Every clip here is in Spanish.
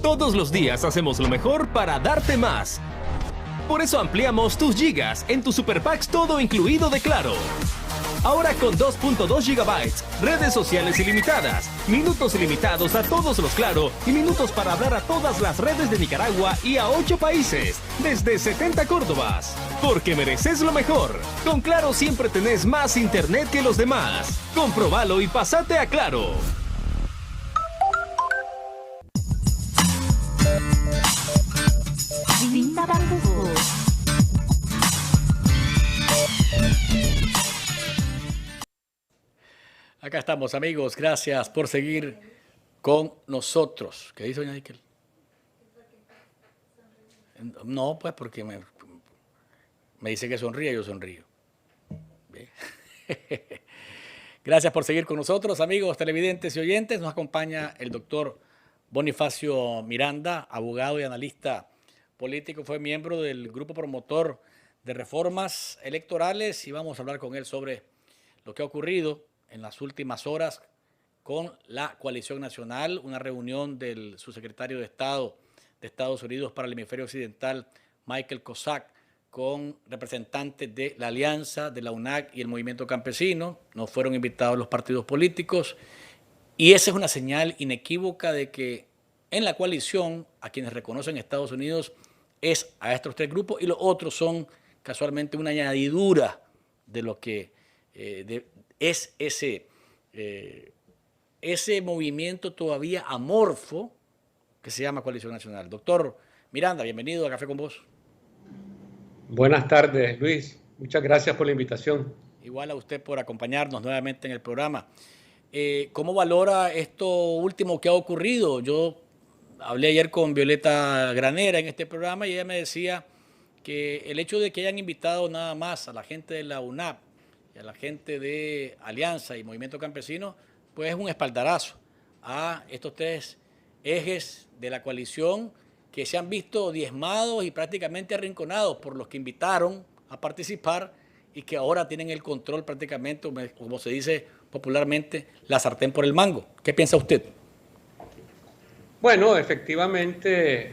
Todos los días hacemos lo mejor para darte más. Por eso ampliamos tus gigas en tu Super Packs todo incluido de Claro. Ahora con 2.2 gigabytes, redes sociales ilimitadas, minutos ilimitados a todos los Claro y minutos para hablar a todas las redes de Nicaragua y a 8 países, desde 70 Córdobas. Porque mereces lo mejor. Con Claro siempre tenés más internet que los demás. Comprobalo y pasate a Claro. Acá estamos, amigos. Gracias por seguir con nosotros. ¿Qué dice doña Nickel? No, pues porque me dice que sonríe, yo sonrío. Bien. Gracias por seguir con nosotros, amigos televidentes y oyentes. Nos acompaña el doctor Bonifacio Miranda, abogado y analista político. Fue miembro del grupo promotor de reformas electorales y vamos a hablar con él sobre lo que ha ocurrido en las últimas horas con la Coalición Nacional, una reunión del subsecretario de Estado de Estados Unidos para el Hemisferio Occidental, Michael Cossack, con representantes de la Alianza, de la UNAC y el Movimiento Campesino. No fueron invitados los partidos políticos y esa es una señal inequívoca de que en la coalición, a quienes reconocen Estados Unidos, es a estos tres grupos y los otros son casualmente una añadidura de lo que es ese movimiento todavía amorfo que se llama Coalición Nacional. Doctor Miranda, bienvenido a Café con Vos. Buenas tardes, Luis. Muchas gracias por la invitación. Igual a usted por acompañarnos nuevamente en el programa. ¿Cómo valora esto último que ha ocurrido? Yo hablé ayer con Violeta Granera en este programa y ella me decía que el hecho de que hayan invitado nada más a la gente de la UNAP y a la gente de Alianza y Movimiento Campesino, pues es un espaldarazo a estos tres ejes de la coalición que se han visto diezmados y prácticamente arrinconados por los que invitaron a participar y que ahora tienen el control prácticamente, como se dice popularmente, la sartén por el mango. ¿Qué piensa usted? Bueno, efectivamente,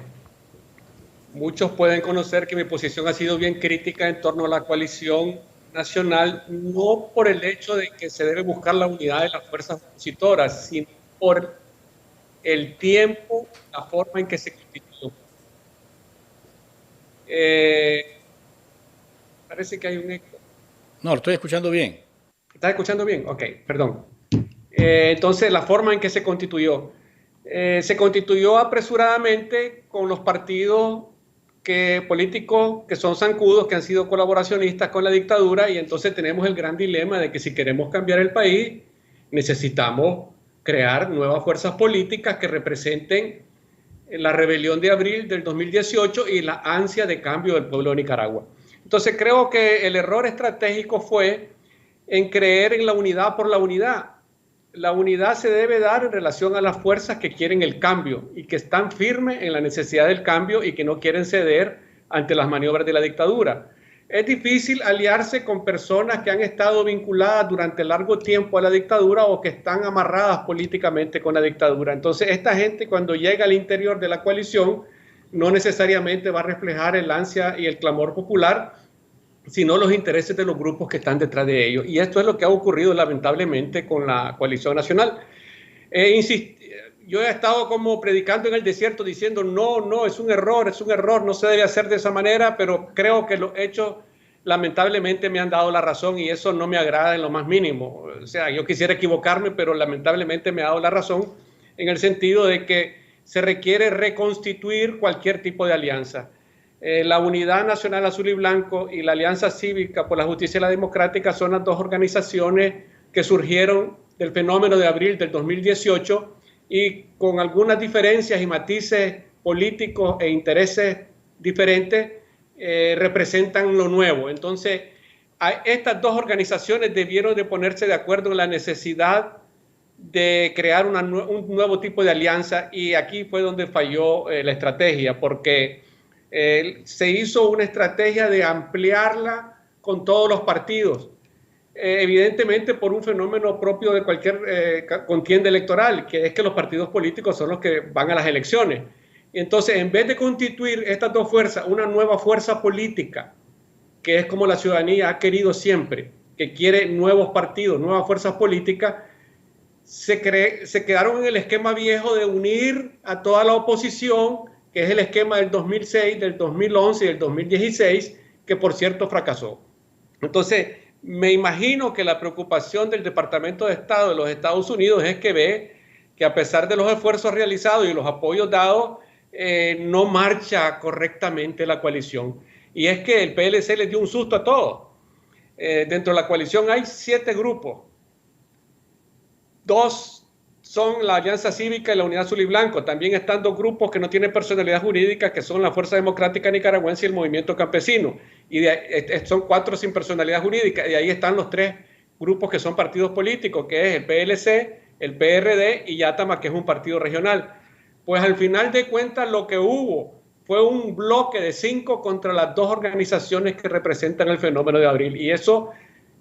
muchos pueden conocer que mi posición ha sido bien crítica en torno a la coalición nacional, no por el hecho de que se debe buscar la unidad de las fuerzas opositoras, sino por el tiempo, la forma en que se constituyó. Parece que hay un eco. No, lo estoy escuchando bien. ¿Estás escuchando bien? Ok, perdón. Entonces, la forma en que se constituyó. Se constituyó apresuradamente con los partidos políticos que son zancudos, que han sido colaboracionistas con la dictadura, y entonces tenemos el gran dilema de que si queremos cambiar el país, necesitamos crear nuevas fuerzas políticas que representen la rebelión de abril del 2018 y la ansia de cambio del pueblo de Nicaragua. Entonces creo que el error estratégico fue en creer en la unidad por la unidad. La unidad se debe dar en relación a las fuerzas que quieren el cambio y que están firmes en la necesidad del cambio y que no quieren ceder ante las maniobras de la dictadura. Es difícil aliarse con personas que han estado vinculadas durante largo tiempo a la dictadura o que están amarradas políticamente con la dictadura. Entonces, esta gente cuando llega al interior de la coalición no necesariamente va a reflejar el ansia y el clamor popular, sino los intereses de los grupos que están detrás de ellos. Y esto es lo que ha ocurrido lamentablemente con la coalición nacional. Yo he estado como predicando en el desierto diciendo no, es un error, no se debe hacer de esa manera, pero creo que los hechos lamentablemente me han dado la razón y eso no me agrada en lo más mínimo. O sea, yo quisiera equivocarme, pero lamentablemente me ha dado la razón en el sentido de que se requiere reconstituir cualquier tipo de alianza. La Unidad Nacional Azul y Blanco y la Alianza Cívica por la Justicia y la Democrática son las dos organizaciones que surgieron del fenómeno de abril del 2018 y con algunas diferencias y matices políticos e intereses diferentes representan lo nuevo. Entonces, estas dos organizaciones debieron de ponerse de acuerdo en la necesidad de crear un nuevo tipo de alianza y aquí fue donde falló la estrategia, porque se hizo una estrategia de ampliarla con todos los partidos, evidentemente por un fenómeno propio de cualquier contienda electoral, que es que los partidos políticos son los que van a las elecciones. Entonces, en vez de constituir estas dos fuerzas, una nueva fuerza política, que es como la ciudadanía ha querido siempre, que quiere nuevos partidos, nuevas fuerzas políticas, se quedaron en el esquema viejo de unir a toda la oposición, que es el esquema del 2006, del 2011 y del 2016, que por cierto fracasó. Entonces, me imagino que la preocupación del Departamento de Estado de los Estados Unidos es que ve que a pesar de los esfuerzos realizados y los apoyos dados, no marcha correctamente la coalición. Y es que el PLC les dio un susto a todos. Dentro de la coalición hay 7 grupos. 2 son la Alianza Cívica y la Unidad Azul y Blanco. También están 2 grupos que no tienen personalidad jurídica, que son la Fuerza Democrática Nicaragüense y el Movimiento Campesino. Y son 4 sin personalidad jurídica. Y ahí están los 3 grupos que son partidos políticos, que es el PLC, el PRD y Yatama, que es un partido regional. Pues al final de cuentas lo que hubo fue un bloque de 5 contra las 2 organizaciones que representan el fenómeno de abril. Y eso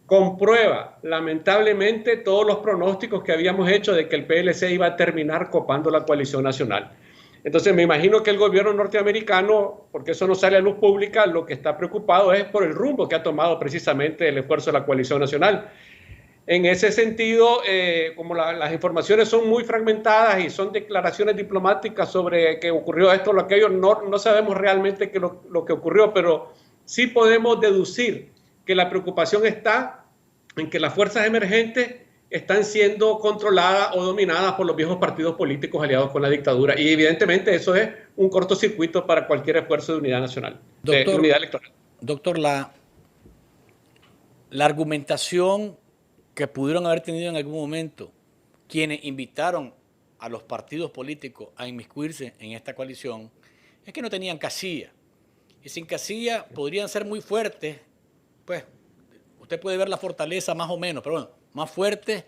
comprueba lamentablemente todos los pronósticos que habíamos hecho de que el PLC iba a terminar copando la coalición nacional. Entonces me imagino que el gobierno norteamericano, porque eso no sale a luz pública, lo que está preocupado es por el rumbo que ha tomado precisamente el esfuerzo de la coalición nacional. En ese sentido, como las informaciones son muy fragmentadas y son declaraciones diplomáticas sobre que ocurrió esto o aquello, no sabemos realmente lo que ocurrió, pero sí podemos deducir que la preocupación está en que las fuerzas emergentes están siendo controladas o dominadas por los viejos partidos políticos aliados con la dictadura. Y evidentemente eso es un cortocircuito para cualquier esfuerzo de unidad nacional, de unidad electoral. Doctor, la argumentación que pudieron haber tenido en algún momento quienes invitaron a los partidos políticos a inmiscuirse en esta coalición es que no tenían casilla. Y sin casilla podrían ser muy fuertes, pues usted puede ver la fortaleza más o menos, pero bueno, más fuertes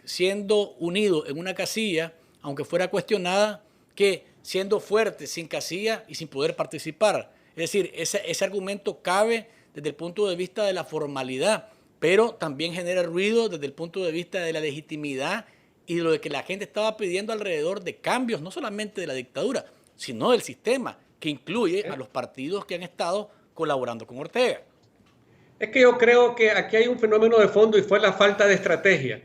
siendo unidos en una casilla, aunque fuera cuestionada, que siendo fuertes sin casilla y sin poder participar. Es decir, ese argumento cabe desde el punto de vista de la formalidad, pero también genera ruido desde el punto de vista de la legitimidad y de lo de que la gente estaba pidiendo alrededor de cambios, no solamente de la dictadura, sino del sistema, que incluye a los partidos que han estado colaborando con Ortega. Es que yo creo que aquí hay un fenómeno de fondo y fue la falta de estrategia.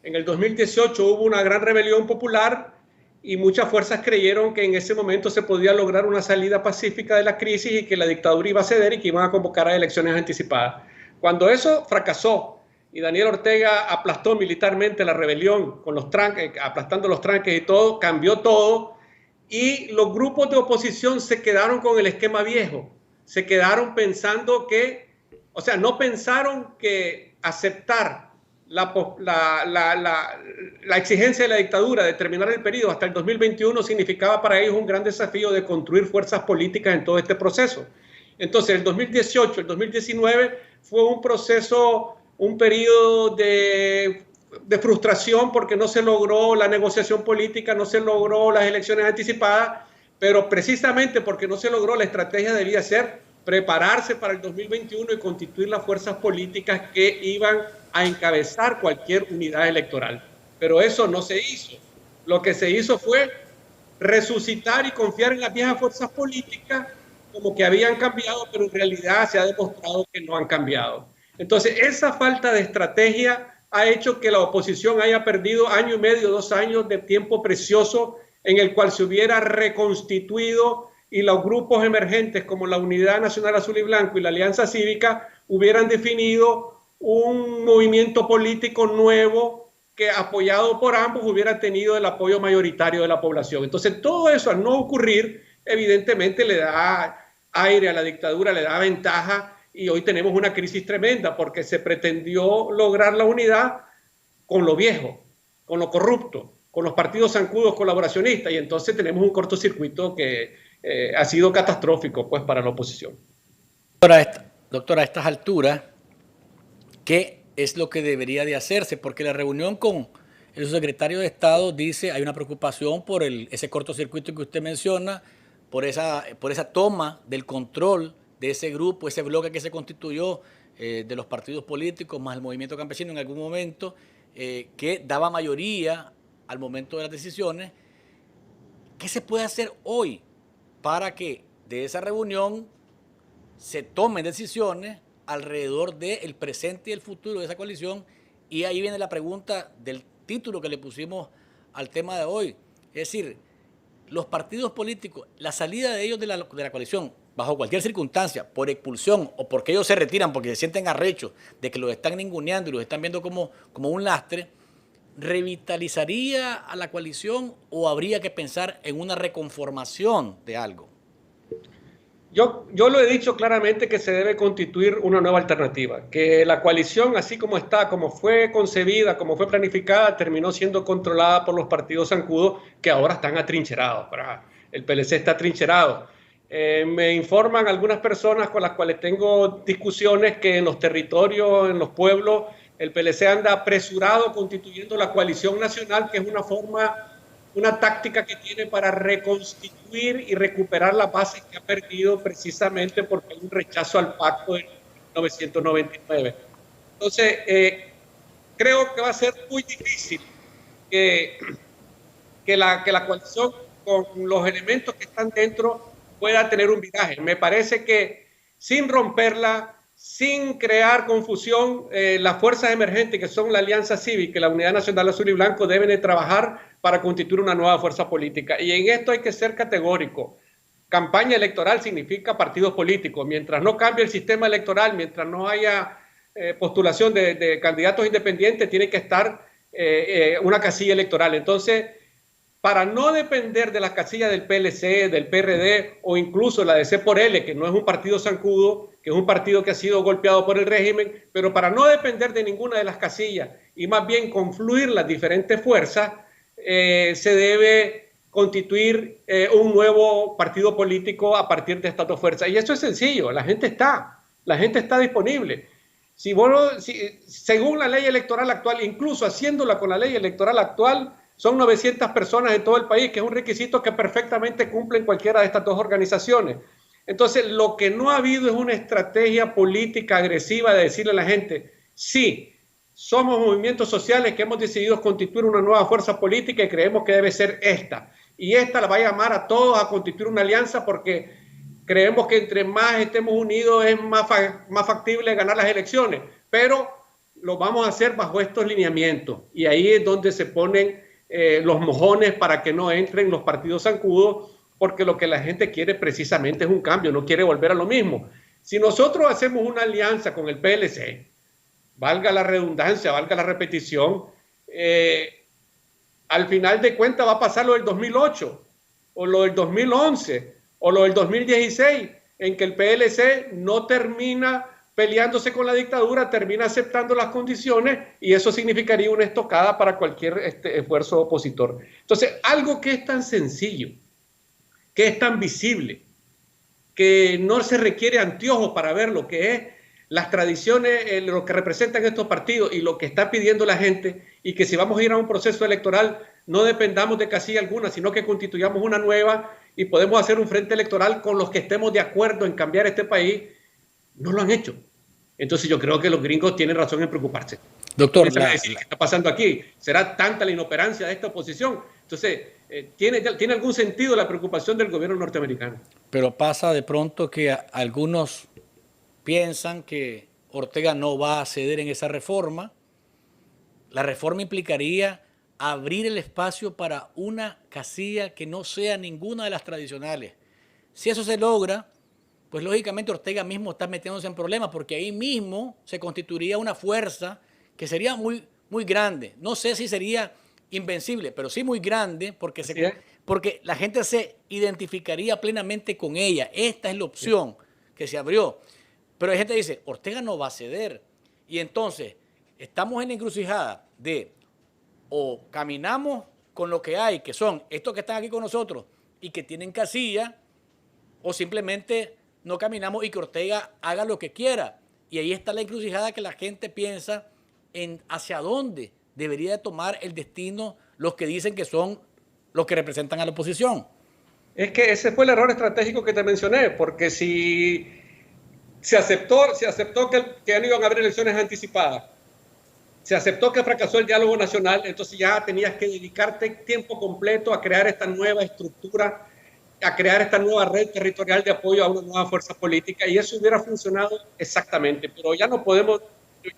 En el 2018 hubo una gran rebelión popular y muchas fuerzas creyeron que en ese momento se podía lograr una salida pacífica de la crisis y que la dictadura iba a ceder y que iban a convocar a elecciones anticipadas. Cuando eso fracasó y Daniel Ortega aplastó militarmente la rebelión con los tranques, aplastando los tranques y todo, cambió todo y los grupos de oposición se quedaron con el esquema viejo. Se quedaron pensando que, o sea, no pensaron que aceptar la exigencia de la dictadura de terminar el periodo hasta el 2021 significaba para ellos un gran desafío de construir fuerzas políticas en todo este proceso. Entonces, el 2018, el 2019 fue un proceso, un periodo de frustración porque no se logró la negociación política, no se logró las elecciones anticipadas, pero precisamente porque no se logró, la estrategia debía ser prepararse para el 2021 y constituir las fuerzas políticas que iban a encabezar cualquier unidad electoral. Pero eso no se hizo. Lo que se hizo fue resucitar y confiar en las viejas fuerzas políticas como que habían cambiado, pero en realidad se ha demostrado que no han cambiado. Entonces, esa falta de estrategia ha hecho que la oposición haya perdido 1 año y medio, 2 años de tiempo precioso en el cual se hubiera reconstituido y los grupos emergentes como la Unidad Nacional Azul y Blanco y la Alianza Cívica hubieran definido un movimiento político nuevo que apoyado por ambos hubiera tenido el apoyo mayoritario de la población. Entonces todo eso al no ocurrir evidentemente le da aire a la dictadura, le da ventaja y hoy tenemos una crisis tremenda porque se pretendió lograr la unidad con lo viejo, con lo corrupto, con los partidos zancudos colaboracionistas y entonces tenemos un cortocircuito que ha sido catastrófico pues para la oposición. Doctora, a estas alturas, ¿qué es lo que debería de hacerse? Porque la reunión con el subsecretario de Estado dice hay una preocupación por ese cortocircuito que usted menciona, por esa toma del control de ese grupo, ese bloque que se constituyó de los partidos políticos más el movimiento campesino en algún momento, que daba mayoría al momento de las decisiones. ¿Qué se puede hacer hoy para que de esa reunión se tomen decisiones alrededor del presente y el futuro de esa coalición? Y ahí viene la pregunta del título que le pusimos al tema de hoy. Es decir, los partidos políticos, la salida de ellos de la coalición, bajo cualquier circunstancia, por expulsión o porque ellos se retiran porque se sienten arrechos de que los están ninguneando y los están viendo como un lastre, ¿revitalizaría a la coalición o habría que pensar en una reconformación de algo? Yo lo he dicho claramente que se debe constituir una nueva alternativa, que la coalición, así como está, como fue concebida, como fue planificada, terminó siendo controlada por los partidos zancudos que ahora están atrincherados. El PLC está atrincherado. Me informan algunas personas con las cuales tengo discusiones que en los territorios, en los pueblos, el PLC anda apresurado constituyendo la coalición nacional, que es una táctica que tiene para reconstituir y recuperar las bases que ha perdido precisamente porque hay un rechazo al pacto de 1999. Entonces, creo que va a ser muy difícil que la coalición con los elementos que están dentro pueda tener un viraje. Me parece que sin romperla, sin crear confusión, las fuerzas emergentes que son la Alianza Cívica y la Unidad Nacional Azul y Blanco deben de trabajar para constituir una nueva fuerza política. Y en esto hay que ser categórico. Campaña electoral significa partidos políticos. Mientras no cambie el sistema electoral, mientras no haya postulación de candidatos independientes, tiene que estar una casilla electoral. Entonces, para no depender de las casillas del PLC, del PRD o incluso la de C por L, que no es un partido zancudo, que es un partido que ha sido golpeado por el régimen, pero para no depender de ninguna de las casillas y más bien confluir las diferentes fuerzas, se debe constituir un nuevo partido político a partir de estas dos fuerzas. Y eso es sencillo, la gente está disponible. Según la ley electoral actual, incluso haciéndola con la ley electoral actual, son 900 personas en todo el país, que es un requisito que perfectamente cumplen cualquiera de estas dos organizaciones. Entonces, lo que no ha habido es una estrategia política agresiva de decirle a la gente, sí, somos movimientos sociales que hemos decidido constituir una nueva fuerza política y creemos que debe ser esta. Y esta la va a llamar a todos a constituir una alianza porque creemos que entre más estemos unidos es más factible ganar las elecciones. Pero lo vamos a hacer bajo estos lineamientos. Y ahí es donde se ponen los mojones para que no entren los partidos zancudos, porque lo que la gente quiere precisamente es un cambio, no quiere volver a lo mismo. Si nosotros hacemos una alianza con el PLC, valga la redundancia, valga la repetición, al final de cuentas va a pasar lo del 2008, o lo del 2011, o lo del 2016, en que el PLC no termina peleándose con la dictadura, termina aceptando las condiciones y eso significaría una estocada para cualquier esfuerzo opositor. Entonces, algo que es tan sencillo, que es tan visible, que no se requiere anteojos para ver lo que es las tradiciones, lo que representan estos partidos y lo que está pidiendo la gente, y que si vamos a ir a un proceso electoral no dependamos de casilla alguna, sino que constituyamos una nueva y podemos hacer un frente electoral con los que estemos de acuerdo en cambiar este país. No lo han hecho. Entonces yo creo que los gringos tienen razón en preocuparse. Doctor, ¿qué está pasando aquí? ¿Será tanta la inoperancia de esta oposición? Entonces, ¿tiene algún sentido la preocupación del gobierno norteamericano? Pero pasa de pronto que algunos piensan que Ortega no va a ceder en esa reforma. La reforma implicaría abrir el espacio para una casilla que no sea ninguna de las tradicionales. Si eso se logra, pues lógicamente Ortega mismo está metiéndose en problemas, porque ahí mismo se constituiría una fuerza que sería muy, muy grande. No sé si sería invencible, pero sí muy grande, porque la gente se identificaría plenamente con ella. Esta es la opción que se abrió. Pero hay gente que dice, Ortega no va a ceder. Y entonces, estamos en la encrucijada de o caminamos con lo que hay, que son estos que están aquí con nosotros y que tienen casilla, o simplemente no caminamos y que Ortega haga lo que quiera. Y ahí está la encrucijada que la gente piensa en hacia dónde debería de tomar el destino los que dicen que son los que representan a la oposición. Es que ese fue el error estratégico que te mencioné, porque si se aceptó que no iban a haber elecciones anticipadas se aceptó que fracasó el diálogo nacional, entonces ya tenías que dedicarte tiempo completo a crear esta nueva estructura, a crear esta nueva red territorial de apoyo a una nueva fuerza política, y eso hubiera funcionado exactamente, pero ya no podemos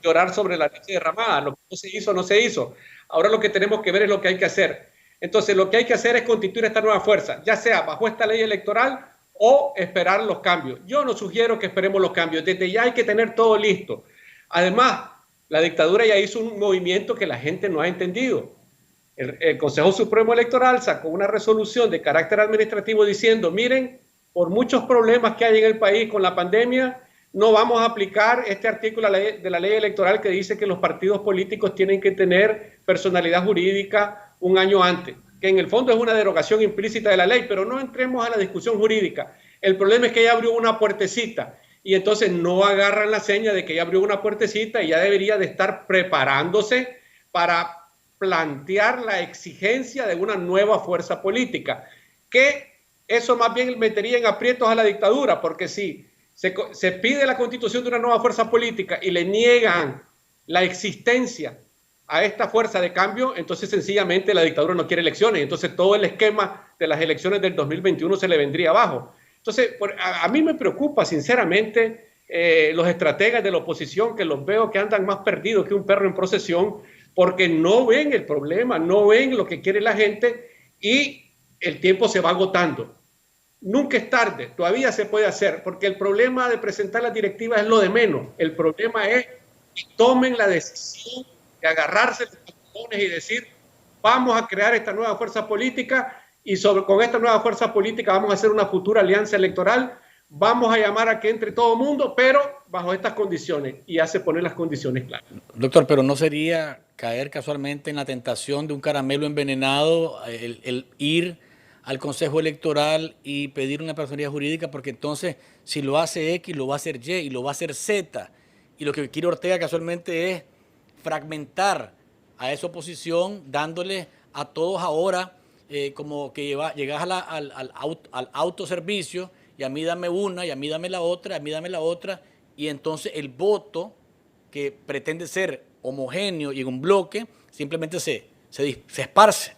llorar sobre la leche derramada, lo que no se hizo, no se hizo. Ahora lo que tenemos que ver es lo que hay que hacer. Entonces lo que hay que hacer es constituir esta nueva fuerza, ya sea bajo esta ley electoral o esperar los cambios. Yo no sugiero que esperemos los cambios, desde ya hay que tener todo listo. Además, la dictadura ya hizo un movimiento que la gente no ha entendido. El Consejo Supremo Electoral sacó una resolución de carácter administrativo diciendo, miren, por muchos problemas que hay en el país con la pandemia, no vamos a aplicar este artículo de la ley electoral que dice que los partidos políticos tienen que tener personalidad jurídica un año antes, que en el fondo es una derogación implícita de la ley, pero no entremos a la discusión jurídica. El problema es que ella abrió una puertecita y entonces no agarran la seña de que ya abrió una puertecita y ya debería de estar preparándose para plantear la exigencia de una nueva fuerza política, que eso más bien metería en aprietos a la dictadura, porque si se pide la constitución de una nueva fuerza política y le niegan la existencia a esta fuerza de cambio, entonces sencillamente la dictadura no quiere elecciones, entonces todo el esquema de las elecciones del 2021 se le vendría abajo. Entonces, a mí me preocupa sinceramente los estrategas de la oposición, que los veo que andan más perdidos que un perro en procesión, porque no ven el problema, no ven lo que quiere la gente y el tiempo se va agotando. Nunca es tarde, todavía se puede hacer, porque el problema de presentar las directivas es lo de menos. El problema es que tomen la decisión de agarrarse los pantalones y decir, vamos a crear esta nueva fuerza política y con esta nueva fuerza política vamos a hacer una futura alianza electoral, vamos a llamar a que entre todo el mundo, pero bajo estas condiciones, y hace poner las condiciones claras. Doctor, pero ¿no sería caer casualmente en la tentación de un caramelo envenenado el ir al Consejo Electoral y pedir una personalidad jurídica? Porque entonces si lo hace X, lo va a hacer Y y lo va a hacer Z, y lo que quiere Ortega casualmente es fragmentar a esa oposición, dándole a todos ahora como que llegas al autoservicio, y a mí dame una, y a mí dame la otra, a mí dame la otra, y entonces el voto que pretende ser homogéneo y en un bloque simplemente se esparce.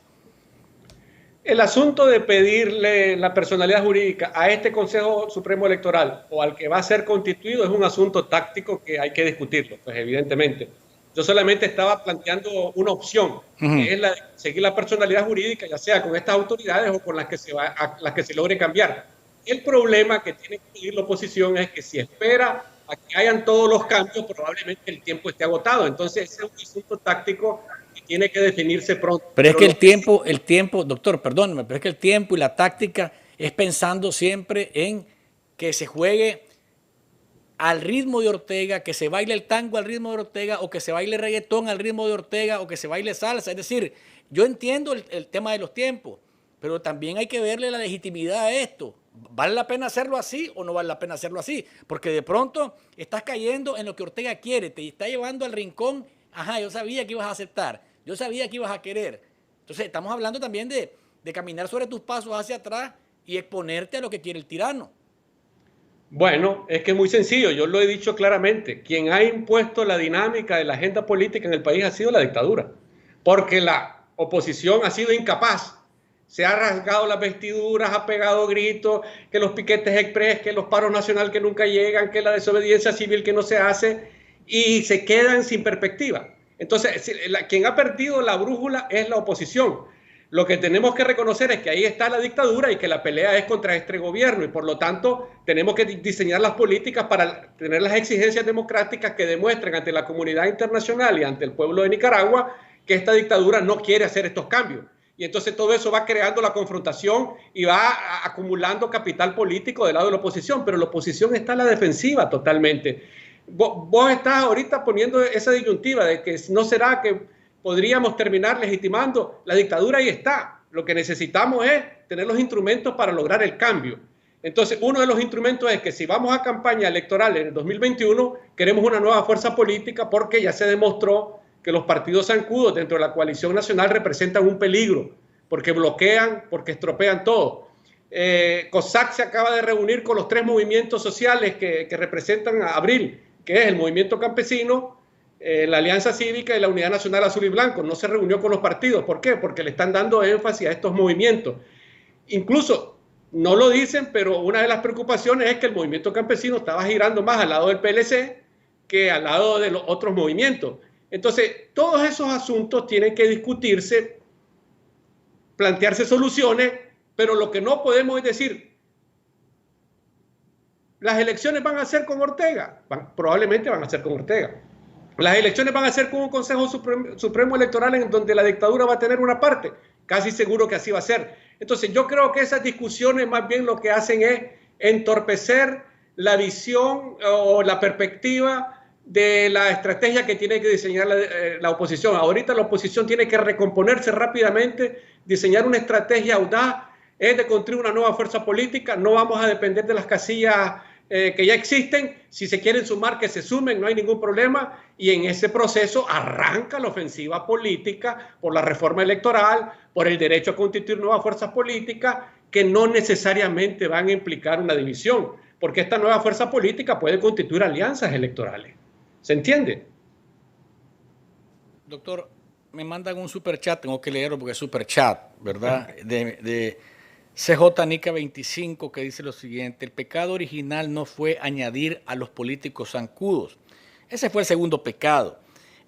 El asunto de pedirle la personalidad jurídica a este Consejo Supremo Electoral o al que va a ser constituido es un asunto táctico que hay que discutirlo, pues evidentemente. Yo solamente estaba planteando una opción, que es la de seguir la personalidad jurídica, ya sea con estas autoridades o con las que se logre cambiar. El problema que tiene que pedir la oposición es que si espera a que hayan todos los cambios, probablemente el tiempo esté agotado. Entonces ese es un asunto táctico que tiene que definirse pronto. Pero es que el tiempo, doctor, perdóneme, pero es que el tiempo y la táctica es pensando siempre en que se juegue al ritmo de Ortega, que se baile el tango al ritmo de Ortega, o que se baile reggaetón al ritmo de Ortega, o que se baile salsa. Es decir, yo entiendo el tema de los tiempos, pero también hay que verle la legitimidad a esto. ¿Vale la pena hacerlo así o no vale la pena hacerlo así? Porque de pronto estás cayendo en lo que Ortega quiere, te está llevando al rincón. Ajá, yo sabía que ibas a aceptar, yo sabía que ibas a querer. Entonces estamos hablando también de caminar sobre tus pasos hacia atrás y exponerte a lo que quiere el tirano. Bueno, es que es muy sencillo, yo lo he dicho claramente, quien ha impuesto la dinámica de la agenda política en el país ha sido la dictadura, porque la oposición ha sido incapaz. Se ha rasgado las vestiduras, ha pegado gritos, que los piquetes express, que los paros nacionales que nunca llegan, que la desobediencia civil que no se hace, y se quedan sin perspectiva. Entonces, quien ha perdido la brújula es la oposición. Lo que tenemos que reconocer es que ahí está la dictadura y que la pelea es contra este gobierno, y por lo tanto tenemos que diseñar las políticas para tener las exigencias democráticas que demuestren ante la comunidad internacional y ante el pueblo de Nicaragua que esta dictadura no quiere hacer estos cambios. Y entonces todo eso va creando la confrontación y va acumulando capital político del lado de la oposición, pero la oposición está a la defensiva totalmente. Vos estás ahorita poniendo esa disyuntiva de que no será que podríamos terminar legitimando la dictadura. Ahí está. Lo que necesitamos es tener los instrumentos para lograr el cambio. Entonces, uno de los instrumentos es que si vamos a campaña electoral en el 2021, queremos una nueva fuerza política, porque ya se demostró que los partidos zancudos dentro de la coalición nacional representan un peligro, porque bloquean, porque estropean todo. COSAC se acaba de reunir con los 3 movimientos sociales que representan a Abril, que es el movimiento campesino, la Alianza Cívica y la Unidad Nacional Azul y Blanco. No se reunió con los partidos. ¿Por qué? Porque le están dando énfasis a estos movimientos. Incluso, no lo dicen, pero una de las preocupaciones es que el movimiento campesino estaba girando más al lado del PLC que al lado de los otros movimientos. Entonces, todos esos asuntos tienen que discutirse, plantearse soluciones, pero lo que no podemos es decir, las elecciones van a ser con Ortega, probablemente van a ser con Ortega. Las elecciones van a ser con un Consejo Supremo Electoral en donde la dictadura va a tener una parte, casi seguro que así va a ser. Entonces yo creo que esas discusiones más bien lo que hacen es entorpecer la visión o la perspectiva de la estrategia que tiene que diseñar la oposición. Ahorita la oposición tiene que recomponerse rápidamente, diseñar una estrategia audaz, es de construir una nueva fuerza política. No vamos a depender de las casillas que ya existen. Si se quieren sumar, que se sumen, no hay ningún problema. Y en ese proceso arranca la ofensiva política por la reforma electoral, por el derecho a constituir nuevas fuerzas políticas que no necesariamente van a implicar una división, porque esta nueva fuerza política puede constituir alianzas electorales. ¿Se entiende? Doctor, me mandan un superchat, tengo que leerlo porque es superchat, ¿verdad? De CJ Nica 25, que dice lo siguiente: el pecado original no fue añadir a los políticos zancudos. Ese fue el segundo pecado.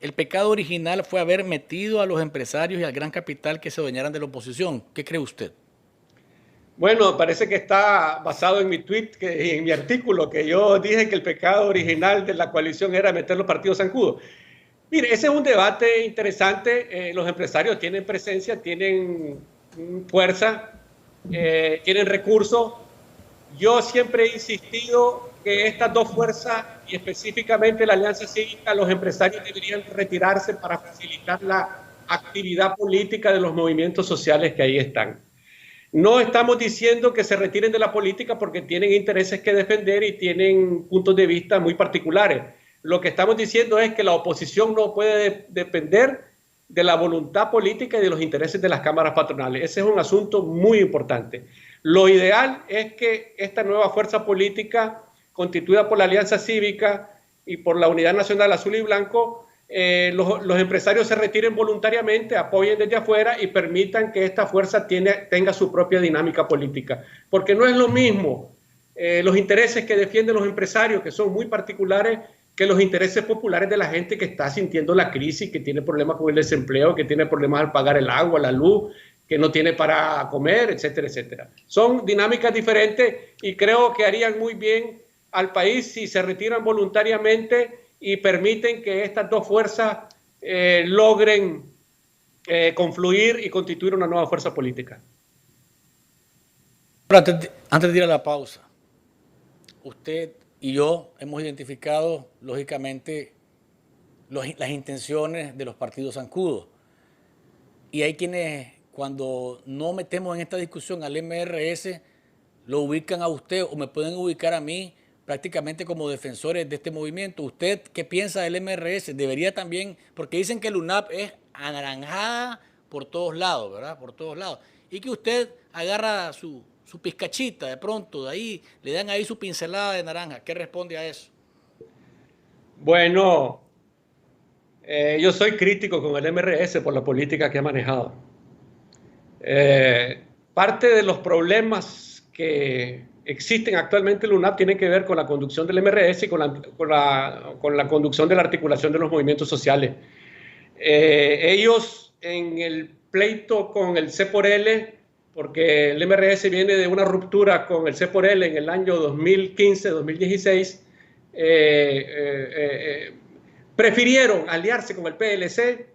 El pecado original fue haber metido a los empresarios y al gran capital que se adueñaran de la oposición. ¿Qué cree usted? Bueno, parece que está basado en mi tweet, en mi artículo, que yo dije que el pecado original de la coalición era meter los partidos zancudos. Mire, ese es un debate interesante. Los empresarios tienen presencia, tienen fuerza, tienen recursos. Yo siempre he insistido que estas dos fuerzas, y específicamente la Alianza Cívica, los empresarios deberían retirarse para facilitar la actividad política de los movimientos sociales que ahí están. No estamos diciendo que se retiren de la política porque tienen intereses que defender y tienen puntos de vista muy particulares. Lo que estamos diciendo es que la oposición no puede depender de la voluntad política y de los intereses de las cámaras patronales. Ese es un asunto muy importante. Lo ideal es que esta nueva fuerza política, constituida por la Alianza Cívica y por la Unidad Nacional Azul y Blanco, los empresarios se retiren voluntariamente, apoyen desde afuera y permitan que esta fuerza tenga su propia dinámica política. Porque no es lo mismo los intereses que defienden los empresarios, que son muy particulares, que los intereses populares de la gente que está sintiendo la crisis, que tiene problemas con el desempleo, que tiene problemas al pagar el agua, la luz, que no tiene para comer, etcétera, etcétera. Son dinámicas diferentes y creo que harían muy bien al país si se retiran voluntariamente y permiten que estas dos fuerzas logren confluir y constituir una nueva fuerza política. Antes de ir a la pausa, usted y yo hemos identificado, lógicamente, las intenciones de los partidos zancudos. Y hay quienes, cuando no metemos en esta discusión al MRS, lo ubican a usted o me pueden ubicar a mí prácticamente como defensores de este movimiento. ¿Usted qué piensa del MRS? Debería también, porque dicen que el UNAP es anaranjada por todos lados, ¿verdad? Por todos lados. Y que usted agarra su pizcachita de pronto, de ahí, le dan ahí su pincelada de naranja. ¿Qué responde a eso? Bueno, yo soy crítico con el MRS por la política que ha manejado. Parte de los problemas que existen actualmente en la UNAP tienen que ver con la conducción del MRS y con la conducción de la articulación de los movimientos sociales. Ellos en el pleito con el C por L, porque el MRS viene de una ruptura con el C por L en el año 2015-2016, prefirieron aliarse con el PLC,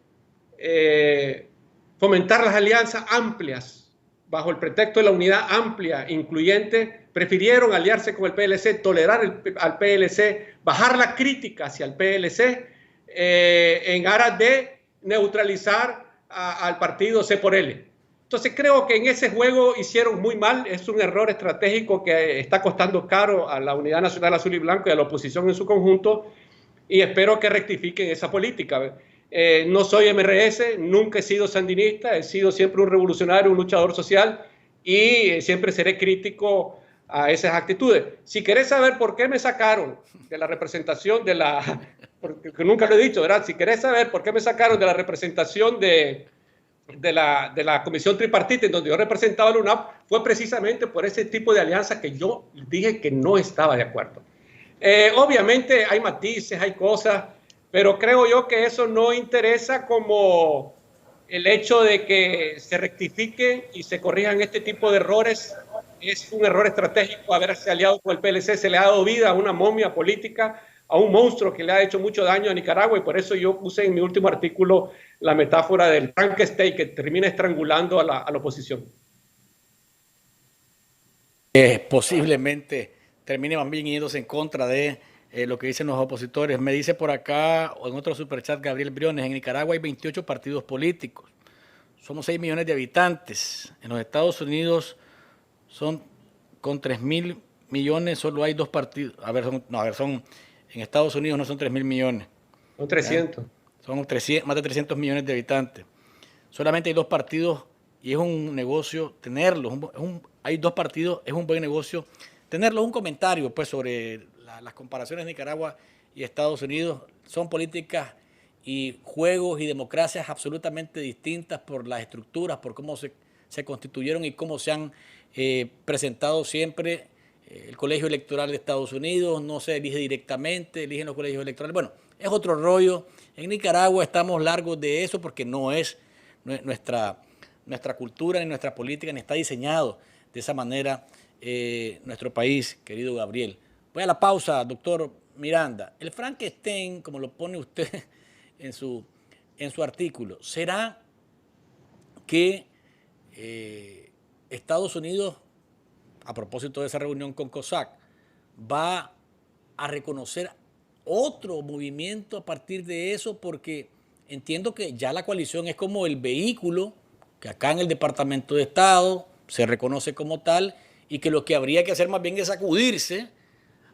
fomentar las alianzas amplias bajo el pretexto de la unidad amplia, incluyente. Prefirieron aliarse con el PLC, tolerar al PLC, bajar la crítica hacia el PLC en aras de neutralizar al partido C por L. Entonces creo que en ese juego hicieron muy mal, es un error estratégico que está costando caro a la Unidad Nacional Azul y Blanco y a la oposición en su conjunto, y espero que rectifiquen esa política. No soy MRS, nunca he sido sandinista, he sido siempre un revolucionario, un luchador social, y siempre seré crítico a esas actitudes. Si querés saber por qué me sacaron de la representación porque nunca lo he dicho, ¿verdad? Si querés saber por qué me sacaron de la representación de la comisión tripartita en donde yo representaba la UNAP, fue precisamente por ese tipo de alianza que yo dije que no estaba de acuerdo. Obviamente hay matices, hay cosas, pero creo yo que eso no interesa como el hecho de que se rectifiquen y se corrijan este tipo de errores. Es un error estratégico haberse aliado con el PLC, se le ha dado vida a una momia política, a un monstruo que le ha hecho mucho daño a Nicaragua, y por eso yo puse en mi último artículo la metáfora del Frankenstein que termina estrangulando a la oposición. Posiblemente termine más bien yéndose en contra de lo que dicen los opositores. Me dice por acá, o en otro superchat, Gabriel Briones, en Nicaragua hay 28 partidos políticos. Somos 6 millones de habitantes. En los Estados Unidos son con 3.000 millones, solo hay 2 partidos. En Estados Unidos no son 3.000 millones. Son 300. Son más de 300 millones de habitantes. Solamente hay 2 partidos y es un negocio tenerlos. Hay 2 partidos, es un buen negocio tenerlos. Un comentario pues sobre las comparaciones de Nicaragua y Estados Unidos. Son políticas y juegos y democracias absolutamente distintas por las estructuras, por cómo se constituyeron y cómo se han presentado siempre. El colegio electoral de Estados Unidos no se elige directamente, eligen los colegios electorales. Bueno, es otro rollo. En Nicaragua estamos largos de eso porque no es nuestra cultura ni nuestra política, ni está diseñado de esa manera nuestro país, querido Gabriel. Voy a la pausa, doctor Miranda. El Frankenstein, como lo pone usted en su artículo, ¿será que Estados Unidos, a propósito de esa reunión con COSAC, va a reconocer otro movimiento a partir de eso? Porque entiendo que ya la coalición es como el vehículo que acá en el Departamento de Estado se reconoce como tal, y que lo que habría que hacer más bien es sacudirse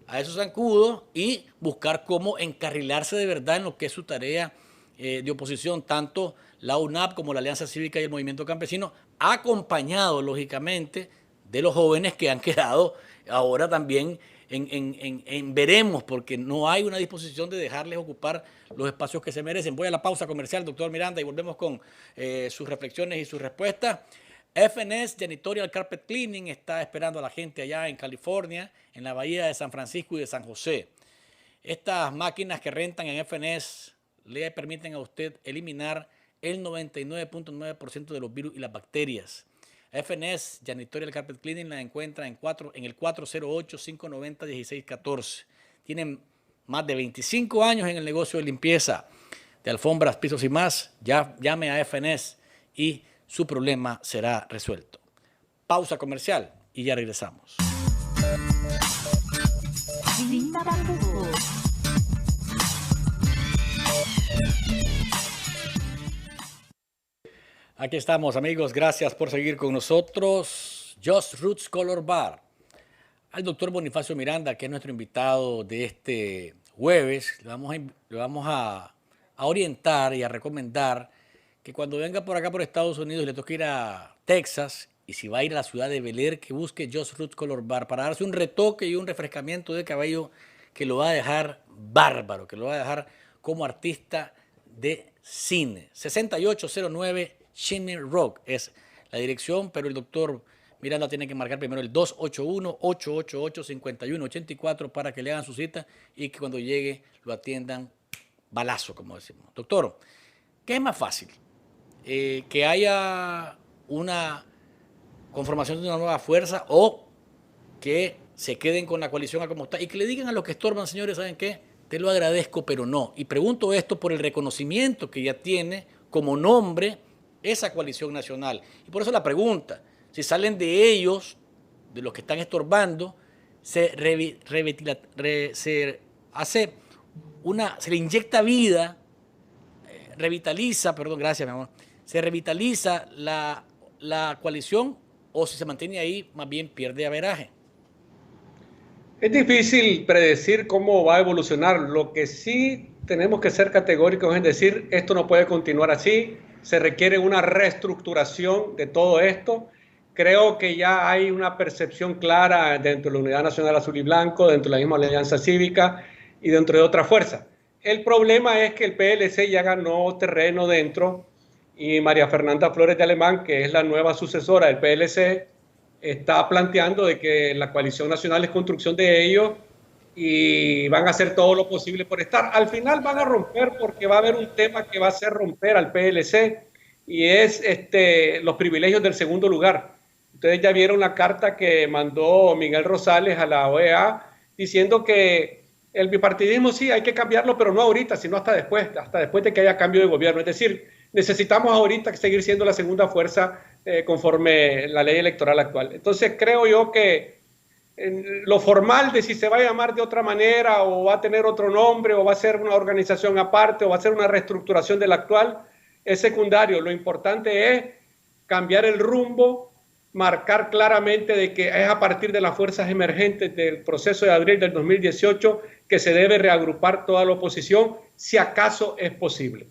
a esos zancudos y buscar cómo encarrilarse de verdad en lo que es su tarea de oposición, tanto la UNAP como la Alianza Cívica y el Movimiento Campesino, acompañado lógicamente de los jóvenes que han quedado ahora también en veremos, porque no hay una disposición de dejarles ocupar los espacios que se merecen. Voy a la pausa comercial, doctor Miranda, y volvemos con sus reflexiones y sus respuestas. FNS Janitorial Carpet Cleaning está esperando a la gente allá en California, en la bahía de San Francisco y de San José. Estas máquinas que rentan en FNS le permiten a usted eliminar el 99.9% de los virus y las bacterias. FNS Janitorial Carpet Cleaning la encuentra en el 408-590-1614. Tienen más de 25 años en el negocio de limpieza de alfombras, pisos y más. Ya llame a FNS y su problema será resuelto. Pausa comercial y ya regresamos. Aquí estamos, amigos. Gracias por seguir con nosotros. Just Roots Color Bar. Al doctor Bonifacio Miranda, que es nuestro invitado de este jueves, le vamos a orientar y a recomendar que cuando venga por acá por Estados Unidos le toque ir a Texas, y si va a ir a la ciudad de Bel Air, que busque Just Roots Color Bar para darse un retoque y un refrescamiento de cabello que lo va a dejar bárbaro, que lo va a dejar como artista de cine. 6809 Shinny Rock es la dirección, pero el doctor Miranda tiene que marcar primero el 281-888-5184 para que le hagan su cita y que cuando llegue lo atiendan balazo, como decimos. Doctor, ¿qué es más fácil? Que haya una conformación de una nueva fuerza, o que se queden con la coalición a como está y que le digan a los que estorban, señores, ¿saben qué? Te lo agradezco, pero no. Y pregunto esto por el reconocimiento que ya tiene como nombre esa coalición nacional. Y por eso la pregunta, si salen de ellos, de los que están estorbando, se le inyecta vida, se revitaliza la coalición, o si se mantiene ahí, más bien pierde averaje. Es difícil predecir cómo va a evolucionar. Lo que sí tenemos que ser categóricos es decir, esto no puede continuar así, se requiere una reestructuración de todo esto. creo que ya hay una percepción clara dentro de la Unidad Nacional Azul y Blanco, dentro de la misma Alianza Cívica y dentro de otras fuerzas. El problema es que el PLC ya ganó terreno dentro y María Fernanda Flores de Alemán, que es la nueva sucesora del PLC, está planteando de que la coalición nacional es construcción de ellos y van a hacer todo lo posible por estar. Al final van a romper porque va a haber un tema que va a hacer romper al PLC y es los privilegios del segundo lugar. Ustedes ya vieron la carta que mandó Miguel Rosales a la OEA diciendo que el bipartidismo sí hay que cambiarlo, pero no ahorita, sino hasta después de que haya cambio de gobierno. Es decir, necesitamos ahorita seguir siendo la segunda fuerza conforme la ley electoral actual. Entonces creo yo que lo formal de si se va a llamar de otra manera o va a tener otro nombre o va a ser una organización aparte o va a ser una reestructuración de la actual es secundario. Lo importante es cambiar el rumbo, marcar claramente de que es a partir de las fuerzas emergentes del proceso de abril del 2018 que se debe reagrupar toda la oposición, si acaso es posible.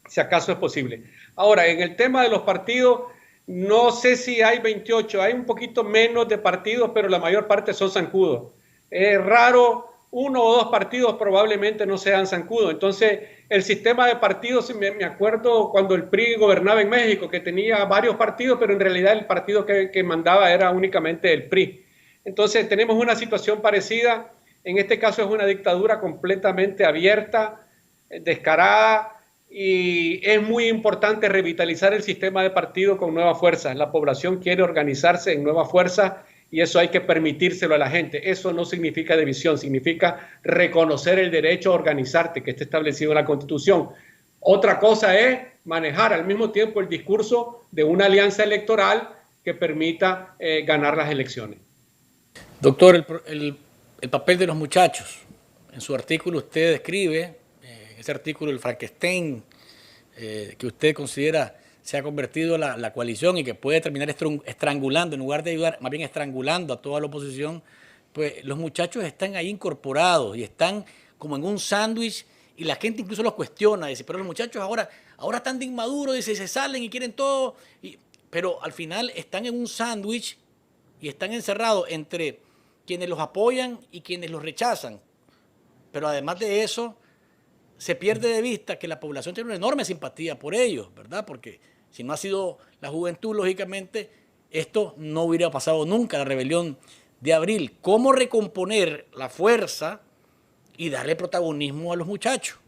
Si acaso es posible. Ahora, en el tema de los partidos, no sé si hay 28, hay un poquito menos de partidos, pero la mayor parte son zancudos. Es raro, uno o dos partidos probablemente no sean zancudos. Entonces, el sistema de partidos, me acuerdo cuando el PRI gobernaba en México, que tenía varios partidos, pero en realidad el partido que mandaba era únicamente el PRI. Entonces, tenemos una situación parecida. En este caso es una dictadura completamente abierta, descarada, y es muy importante revitalizar el sistema de partido con nuevas fuerzas. La población quiere organizarse en nuevas fuerzas y eso hay que permitírselo a la gente. Eso no significa división, significa reconocer el derecho a organizarte que está establecido en la Constitución. Otra cosa es manejar al mismo tiempo el discurso de una alianza electoral que permita ganar las elecciones. Doctor, el papel de los muchachos. En su artículo usted describe, ese artículo, el Frankenstein, que usted considera se ha convertido la coalición y que puede terminar estrangulando, en lugar de ayudar, más bien estrangulando a toda la oposición, pues los muchachos están ahí incorporados y están como en un sándwich y la gente incluso los cuestiona, dice, pero los muchachos ahora están de inmaduros, dice, se salen y quieren todo, pero al final están en un sándwich y están encerrados entre quienes los apoyan y quienes los rechazan. Pero además de eso, se pierde de vista que la población tiene una enorme simpatía por ellos, ¿verdad? Porque si no ha sido la juventud, lógicamente, esto no hubiera pasado nunca, la rebelión de abril. ¿Cómo recomponer la fuerza y darle protagonismo a los muchachos?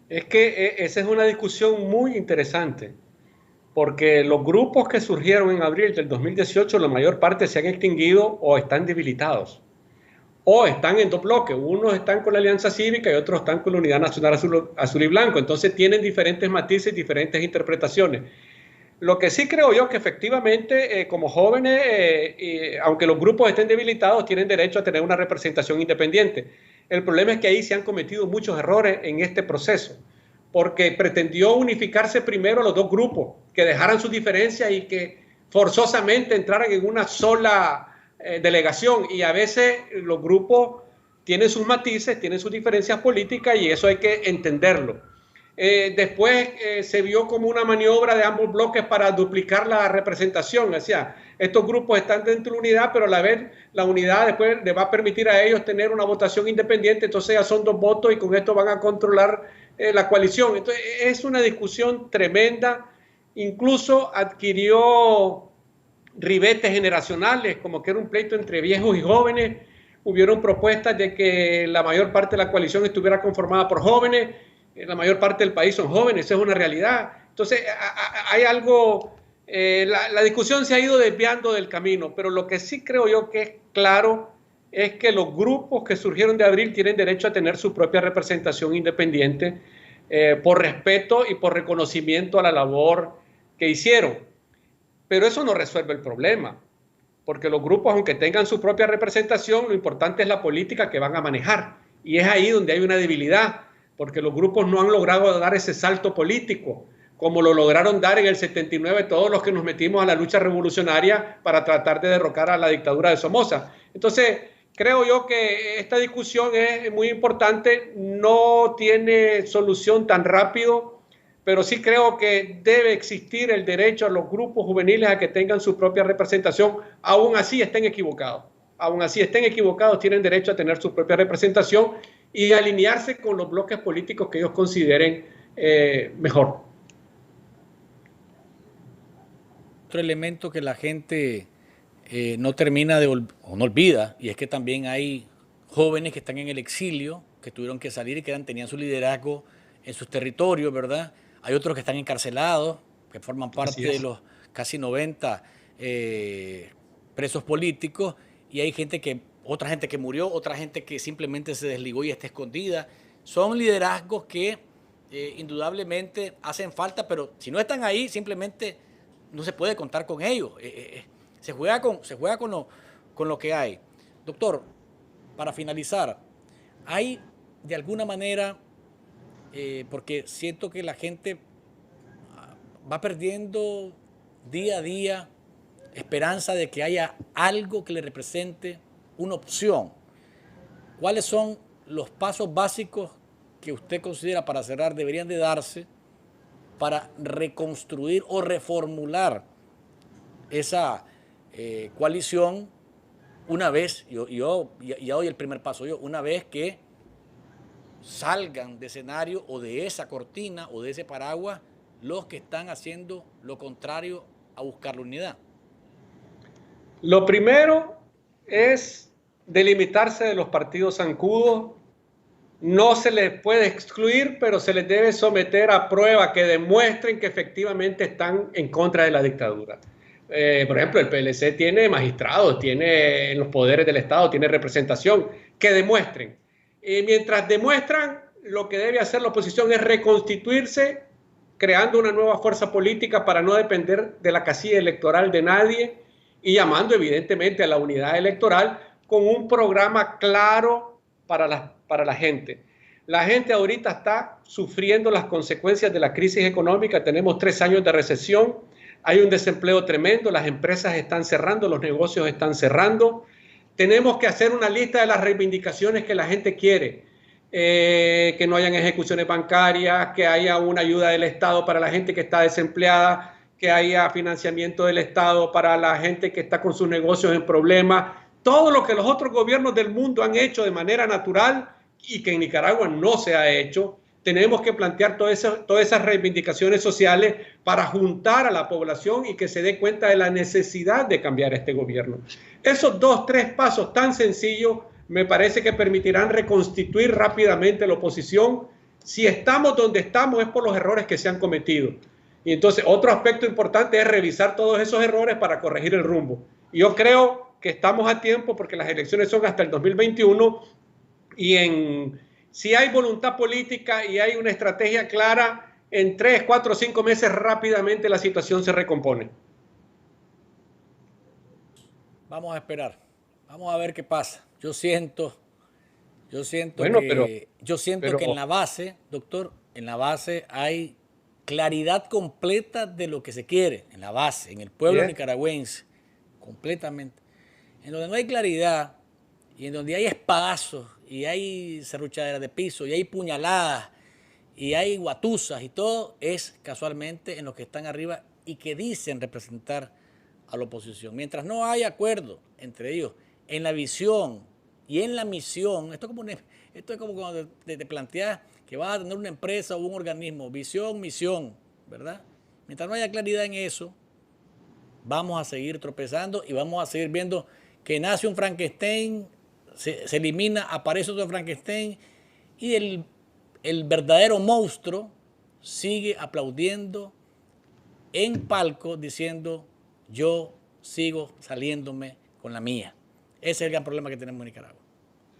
Es que esa es una discusión muy interesante, porque los grupos que surgieron en abril del 2018, la mayor parte se han extinguido o están debilitados. O están en dos bloques, unos están con la Alianza Cívica y otros están con la Unidad Nacional Azul y Blanco. Entonces tienen diferentes matices, diferentes interpretaciones. Lo que sí creo yo que efectivamente como jóvenes, aunque los grupos estén debilitados, tienen derecho a tener una representación independiente. El problema es que ahí se han cometido muchos errores en este proceso, porque pretendió unificarse primero los dos grupos, que dejaran sus diferencias y que forzosamente entraran en una sola delegación, y a veces los grupos tienen sus matices, tienen sus diferencias políticas y eso hay que entenderlo. Después se vio como una maniobra de ambos bloques para duplicar la representación, o sea, estos grupos están dentro de la unidad, pero a la vez la unidad después le va a permitir a ellos tener una votación independiente, entonces ya son dos votos y con esto van a controlar la coalición. Entonces es una discusión tremenda, incluso adquirió ribetes generacionales, como que era un pleito entre viejos y jóvenes. Hubieron propuestas de que la mayor parte de la coalición estuviera conformada por jóvenes, la mayor parte del país son jóvenes, eso es una realidad. Entonces hay algo, la discusión se ha ido desviando del camino, pero lo que sí creo yo que es claro es que los grupos que surgieron de abril tienen derecho a tener su propia representación independiente por respeto y por reconocimiento a la labor que hicieron. Pero eso no resuelve el problema, porque los grupos, aunque tengan su propia representación, lo importante es la política que van a manejar. Y es ahí donde hay una debilidad, porque los grupos no han logrado dar ese salto político, como lo lograron dar en el 79 todos los que nos metimos a la lucha revolucionaria para tratar de derrocar a la dictadura de Somoza. Entonces, creo yo que esta discusión es muy importante, no tiene solución tan rápido, pero sí creo que debe existir el derecho a los grupos juveniles a que tengan su propia representación, aún así estén equivocados. Aún así estén equivocados, tienen derecho a tener su propia representación y alinearse con los bloques políticos que ellos consideren mejor. Otro elemento que la gente no termina de o no olvida, y es que también hay jóvenes que están en el exilio, que tuvieron que salir y que tenían su liderazgo en sus territorios, ¿verdad? Hay otros que están encarcelados, que forman parte de los casi 90 presos políticos, y hay otra gente que murió, otra gente que simplemente se desligó y está escondida. Son liderazgos que indudablemente hacen falta, pero si no están ahí, simplemente no se puede contar con ellos. Se juega con lo que hay. Doctor, para finalizar, hay de alguna manera, porque siento que la gente va perdiendo día a día esperanza de que haya algo que le represente una opción. ¿Cuáles son los pasos básicos que usted considera, para cerrar, deberían de darse para reconstruir o reformular esa coalición una vez, ya doy el primer paso yo, una vez que salgan de escenario o de esa cortina o de ese paraguas los que están haciendo lo contrario a buscar la unidad? Lo primero es delimitarse de los partidos zancudos. No se les puede excluir, pero se les debe someter a prueba que demuestren que efectivamente están en contra de la dictadura. Por ejemplo, el PLC tiene magistrados, tiene en los poderes del Estado, tiene representación, que demuestren. Mientras demuestran, lo que debe hacer la oposición es reconstituirse, creando una nueva fuerza política para no depender de la casilla electoral de nadie y llamando evidentemente a la unidad electoral con un programa claro para la gente. La gente ahorita está sufriendo las consecuencias de la crisis económica. Tenemos 3 años de recesión, hay un desempleo tremendo, las empresas están cerrando, los negocios están cerrando. Tenemos que hacer una lista de las reivindicaciones que la gente quiere. Que no hayan ejecuciones bancarias, que haya una ayuda del Estado para la gente que está desempleada, que haya financiamiento del Estado para la gente que está con sus negocios en problemas. Todo lo que los otros gobiernos del mundo han hecho de manera natural y que en Nicaragua no se ha hecho. Tenemos que plantear todas esas reivindicaciones sociales para juntar a la población y que se dé cuenta de la necesidad de cambiar este gobierno. Esos 2, 3 pasos tan sencillos me parece que permitirán reconstituir rápidamente la oposición. Si estamos donde estamos es por los errores que se han cometido. Y entonces otro aspecto importante es revisar todos esos errores para corregir el rumbo. Y yo creo que estamos a tiempo porque las elecciones son hasta el 2021 y si hay voluntad política y hay una estrategia clara, en 3, 4, 5 meses rápidamente la situación se recompone. Vamos a esperar, vamos a ver qué pasa. Yo siento bueno, que en la base, doctor, en la base hay claridad completa de lo que se quiere, en la base, en el pueblo nicaragüense, completamente. En donde no hay claridad y en donde hay espadazos y hay serruchaderas de piso y hay puñaladas y hay guatusas y todo, es casualmente en los que están arriba y que dicen representar a la oposición. Mientras no hay acuerdo entre ellos en la visión y en la misión, esto es como cuando te planteas que vas a tener una empresa o un organismo, visión, misión, ¿verdad? Mientras no haya claridad en eso, vamos a seguir tropezando y vamos a seguir viendo que nace un Frankenstein, se elimina, aparece otro Frankenstein y el verdadero monstruo sigue aplaudiendo en palco diciendo yo sigo saliéndome con la mía. Ese es el gran problema que tenemos en Nicaragua.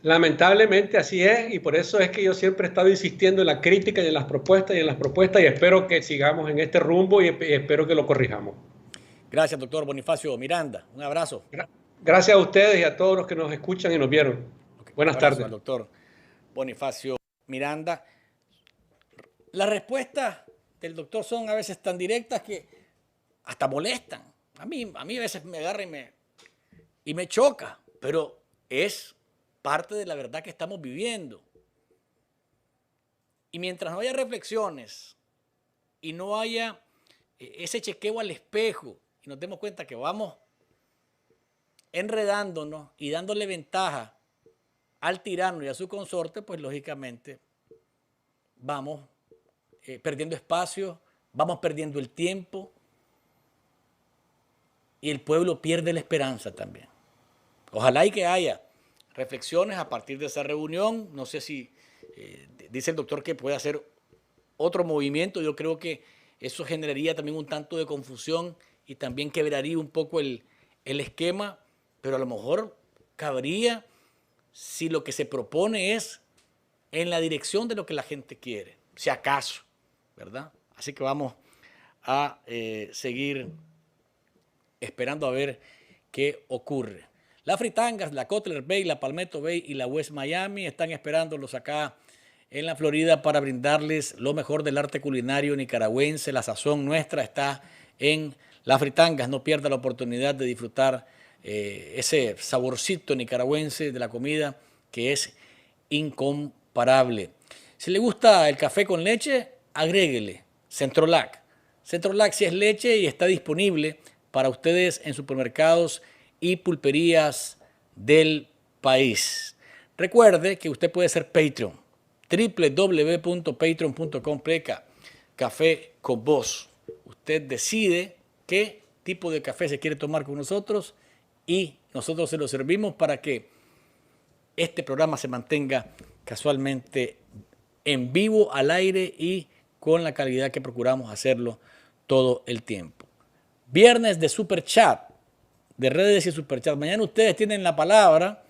Lamentablemente así es y por eso es que yo siempre he estado insistiendo en la crítica y en las propuestas y espero que sigamos en este rumbo y espero que lo corrijamos. Gracias, doctor Bonifacio Miranda. Un abrazo. Gracias a ustedes y a todos los que nos escuchan y nos vieron. Buenas tardes. Al doctor Bonifacio Miranda. Las respuestas del doctor son a veces tan directas que hasta molestan. A mí a veces me agarra y me choca, pero es parte de la verdad que estamos viviendo. Y mientras no haya reflexiones y no haya ese chequeo al espejo y nos demos cuenta que vamos enredándonos y dándole ventaja al tirano y a su consorte, pues lógicamente vamos perdiendo espacio, vamos perdiendo el tiempo y el pueblo pierde la esperanza también. Ojalá y que haya reflexiones a partir de esa reunión. No sé si dice el doctor que puede hacer otro movimiento. Yo creo que eso generaría también un tanto de confusión y también quebraría un poco el esquema, pero a lo mejor cabría si lo que se propone es en la dirección de lo que la gente quiere, si acaso, ¿verdad? Así que vamos a seguir esperando a ver qué ocurre. Las Fritangas, la Cutler Bay, la Palmetto Bay y la West Miami están esperándolos acá en la Florida para brindarles lo mejor del arte culinario nicaragüense. La sazón nuestra está en Las Fritangas. No pierda la oportunidad de disfrutar ese saborcito nicaragüense de la comida que es incomparable. Si le gusta el café con leche, agréguele Centrolac. Centrolac sí es leche y está disponible para ustedes en supermercados y pulperías del país. Recuerde que usted puede ser Patreon. www.patreon.com/café con vos. Usted decide qué tipo de café se quiere tomar con nosotros y nosotros se lo servimos para que este programa se mantenga casualmente en vivo, al aire y con la calidad que procuramos hacerlo todo el tiempo. Viernes de Super Chat, de redes y Super Chat. Mañana ustedes tienen la palabra.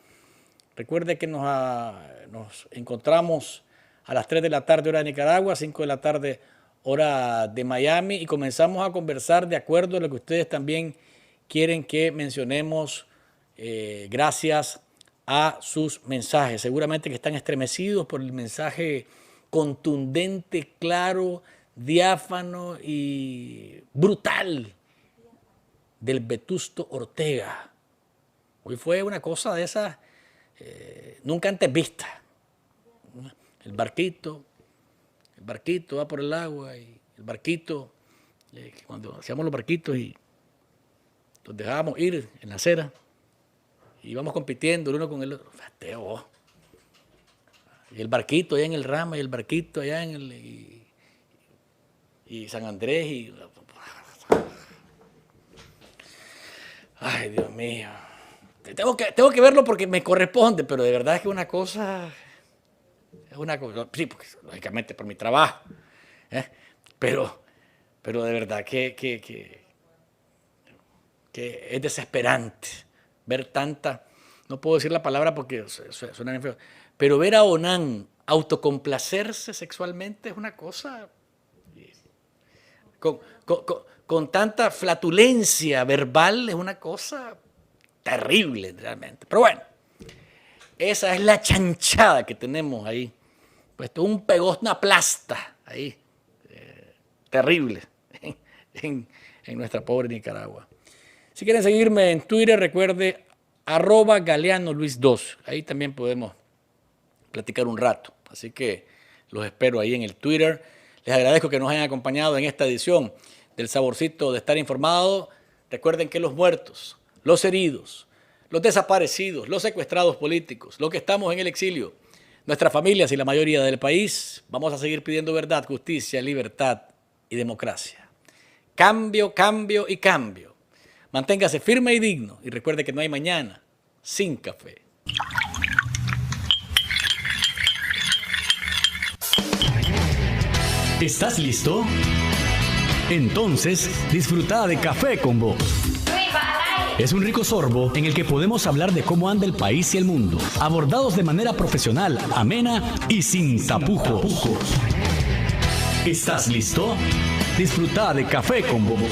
Recuerde que nos encontramos a las 3 de la tarde hora de Nicaragua, 5 de la tarde hora de Miami y comenzamos a conversar de acuerdo a lo que ustedes también quieren que mencionemos gracias a sus mensajes. Seguramente que están estremecidos por el mensaje contundente, claro, diáfano y brutal del Vetusto Ortega. Hoy fue una cosa de esas nunca antes vista. El barquito va por el agua y el barquito, cuando hacíamos los barquitos y los dejábamos ir en la acera y íbamos compitiendo el uno con el otro. Fateo. Y el barquito allá en el Rama y el barquito allá en el y San Andrés y ay, Dios mío. Tengo que verlo porque me corresponde, pero de verdad es que es una cosa, sí, porque lógicamente por mi trabajo, pero de verdad que es desesperante ver tanta, no puedo decir la palabra porque suena bien feo, pero ver a Onan autocomplacerse sexualmente es una cosa con tanta flatulencia verbal, es una cosa terrible realmente. Pero bueno, esa es la chanchada que tenemos ahí. Puesto un pegón, una plasta ahí, terrible en nuestra pobre Nicaragua. Si quieren seguirme en Twitter, recuerde @GaleanoLuis2. Ahí también podemos platicar un rato. Así que los espero ahí en el Twitter. Les agradezco que nos hayan acompañado en esta edición del Saborcito de Estar Informado. Recuerden que los muertos, los heridos, los desaparecidos, los secuestrados políticos, los que estamos en el exilio, nuestras familias y la mayoría del país, vamos a seguir pidiendo verdad, justicia, libertad y democracia. Cambio, cambio y cambio. Manténgase firme y digno y recuerde que no hay mañana sin café. ¿Estás listo? Entonces, disfruta de Café con Vos. Es un rico sorbo en el que podemos hablar de cómo anda el país y el mundo, abordados de manera profesional, amena y sin tapujos. ¿Estás listo? Disfruta de Café con Vos.